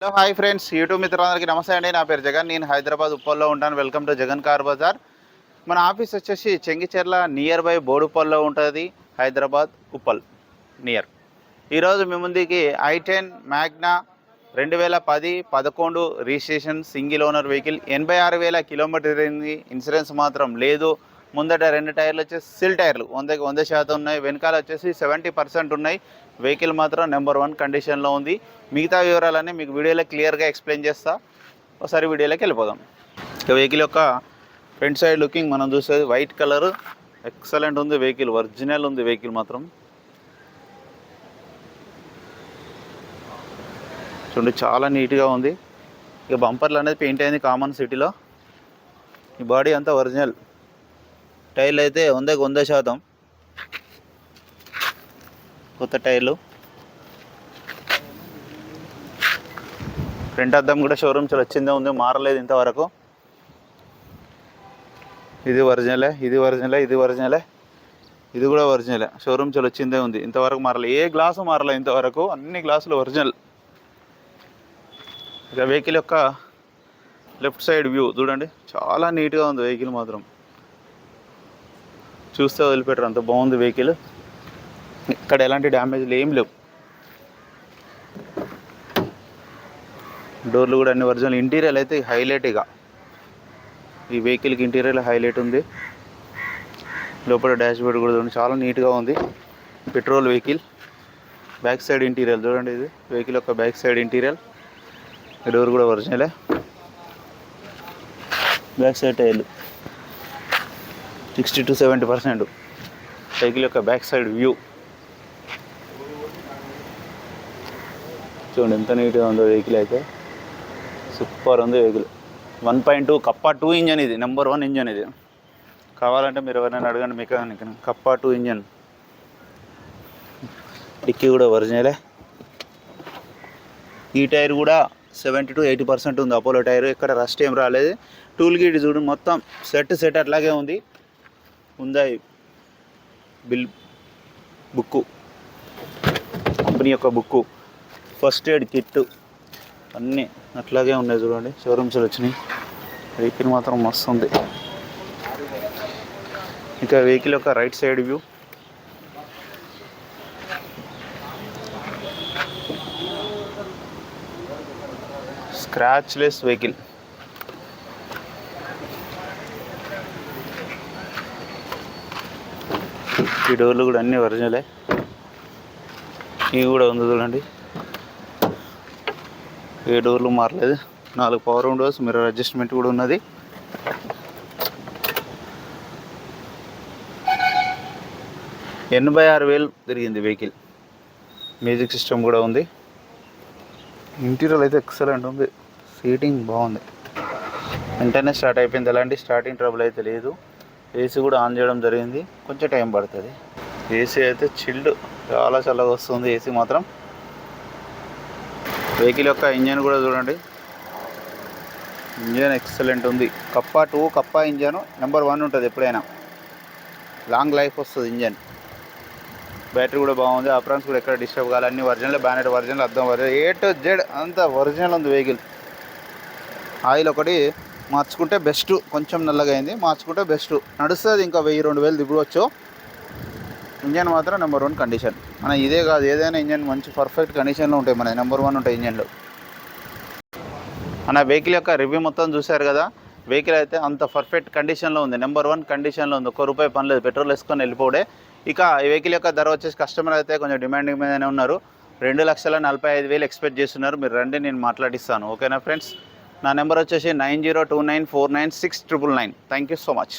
Hello hi friends YouTube మిత్రులందరికీ నమస్తే అండి. నా పేరు జగన్. నేను హైదరాబాద్ ఉప్పల్లో ఉంటాను. Welcome to Jagan Car Bazaar. మన ఆఫీస్ వచ్చేసి చెంగిచెర్ల నియర్ బై బోడుపల్లో ఉంటుంది. హైదరాబాద్ ఉప్పల్ నియర్. ఈరోజు మీ ముందుకి i10 Magna 2010-11 registration single owner vehicle, 86,000 kilometre అయింది. ఇన్సూరెన్స్ మాత్రం లేదు. ముందట 2 టైర్లు వచ్చేసి సిల్ టైర్లు 100% ఉన్నాయి. వెనకాల వచ్చేసి 70% ఉన్నాయి. వెహికల్ మాత్రం నెంబర్ 1 కండిషన్లో ఉంది. మిగతా వివరాలన్నీ మీకు వీడియోలో క్లియర్గా ఎక్స్ప్లెయిన్ చేస్తా. ఒకసారి వీడియోలోకి వెళ్ళిపోదాం. ఇక వెహికల్ యొక్క ఫ్రంట్ సైడ్ లుకింగ్ మనం చూసేది వైట్ కలర్, ఎక్సలెంట్ ఉంది వెహికల్, ఒరిజినల్ ఉంది వెహికల్ మాత్రం. చూడండి చాలా నీట్గా ఉంది. ఇక బంపర్లు అనేది పెయింట్ అయింది కామన్ సిటీలో. ఈ బాడీ అంతా ఒరిజినల్. టైర్లు అయితే 100% కొత్త టైర్లు. ఫ్రంట్ అద్దం కూడా షోరూమ్స్ వచ్చిందే ఉంది, మారలేదు ఇంతవరకు. ఇది ఒరిజినలే, ఇది ఒరిజినలే, ఇది ఒరిజినలే, ఇది కూడా ఒరిజినలే. షోరూమ్స్ వచ్చిందే ఉంది, ఇంతవరకు మారలేదు. ఏ గ్లాసు మారలేదు ఇంతవరకు, అన్ని గ్లాసులు ఒరిజినల్. ఇక వెహికల్ యొక్క లెఫ్ట్ సైడ్ వ్యూ చూడండి, చాలా నీట్గా ఉంది వెహికల్ మాత్రం. చూస్తే వదిలిపెట్టరు, అంత బాగుంది వెహికల్. ఇక్కడ ఎలాంటి డ్యామేజ్లు ఏం లేవు. డోర్లు కూడా అన్ని ఒరిజినల్. ఇంటీరియర్ అయితే హైలైట్. ఇక ఈ వెహికల్కి ఇంటీరియర్ హైలైట్ ఉంది. లోపల డాష్ బోర్డ్ కూడా చూడండి, చాలా నీట్గా ఉంది. Petrol vehicle. Back side interior చూడండి, ఇది వెహికల్ యొక్క బ్యాక్ సైడ్ ఇంటీరియర్. డోర్ కూడా ఒరిజినలే. బ్యాక్ సైడ్ టైర్లు 60-70%. వెహికల్ యొక్క బ్యాక్ సైడ్ వ్యూ చూడండి ఎంత నీట్గా ఉందో వెహికల్. అయితే సూపర్ ఉంది వెహికల్. 1.2 కప్పా 2 ఇంజన్, ఇది నెంబర్ 1 ఇంజన్. ఇది కావాలంటే మీరు ఎవరైనా అడగండి మెకానిక్. Kappa 2 engine. డిక్కీ కూడా ఒరిజినలే. ఈ టైర్ కూడా 70-80% ఉంది, అపోలో టైర్. ఇక్కడ రస్ట్ ఏం రాలేదు. టూల్ గిట్ చూడు మొత్తం సెట్ అట్లాగే ఉంది. ఉందా బిల్ బుక్కు, కంపెనీ యొక్క బుక్కు, ఫస్ట్ ఎయిడ్ కిట్ అన్నీ అట్లాగే ఉన్నాయి చూడండి. షోరూమ్స్లో వచ్చినాయి. వెహికల్ మాత్రం మస్తు ఉంది. ఇంకా వెహికల్ యొక్క right side view. Scratch less vehicle. ఈ డోర్లు కూడా అన్నీ ఒరిజినలే. ఇవి కూడా ఉంది చూడండి, ఏ డోర్లు మారలేదు. 4 పవర్ విండోస్, మిర్రర్ అడ్జస్ట్మెంట్ కూడా ఉన్నది. $86,000 తిరిగింది వెహికల్. మ్యూజిక్ సిస్టమ్ కూడా ఉంది. ఇంటీరియర్ అయితే ఎక్సలెంట్ ఉంది. సీటింగ్ బాగుంది. వెంటనే స్టార్ట్ అయిపోయింది, ఎలాంటి స్టార్టింగ్ ట్రబుల్ అయితే లేదు. ఏసీ కూడా ఆన్ చేయడం జరిగింది, కొంచెం టైం పడుతుంది. ఏసీ అయితే చిల్డ్, చాలా చల్లగా వస్తుంది ఏసీ మాత్రం. వెహికల్ యొక్క ఇంజన్ కూడా చూడండి, ఇంజన్ ఎక్సలెంట్ ఉంది. కప్పా 2 కప్పా ఇంజన్ నెంబర్ 1 ఉంటుంది ఎప్పుడైనా. లాంగ్ లైఫ్ వస్తుంది ఇంజన్. బ్యాటరీ కూడా బాగుంది. అప్రాన్స్ కూడా ఎక్కడ డిస్టర్బ్ కావాలి, అన్ని ఒరిజినల్. బ్యానెట్ ఒరిజినల్, అద్దం ఒరిజినల్, A to Z అంతా ఒరిజినల్ ఉంది వెహికల్. ఆయిల్ ఒకటి మార్చుకుంటే బెస్ట్, కొంచెం నల్లగా అయింది, మార్చుకుంటే బెస్ట్. నడుస్తుంది, ఇంకా 1000-2000 దిగువచ్చు. ఇంజన్ మాత్రం నెంబర్ 1 కండిషన్. మన ఇదే కాదు, ఏదైనా ఇంజన్ మంచి పర్ఫెక్ట్ కండిషన్లో ఉంటాయి, మన నెంబర్ 1 ఉంటాయి ఇంజన్లు. మన వెహికల్ యొక్క రివ్యూ మొత్తం చూశారు కదా. వెహికల్ అయితే అంత పర్ఫెక్ట్ కండిషన్లో ఉంది, నెంబర్ 1 కండిషన్లో ఉంది. ₹1 పని లేదు, పెట్రోల్ వేసుకొని వెళ్ళిపోడే. ఇక ఈ వెహికల్ యొక్క ధర వచ్చేసి కస్టమర్ అయితే కొంచెం డిమాండింగ్ మీదనే ఉన్నారు. 2,45,000 ఎక్స్పెక్ట్ చేస్తున్నారు. మీరు రండి, నేను మాట్లాడిస్తాను. ఓకేనా ఫ్రెండ్స్. నా నెంబర్ వచ్చేసి 9029496999. Thank you so much.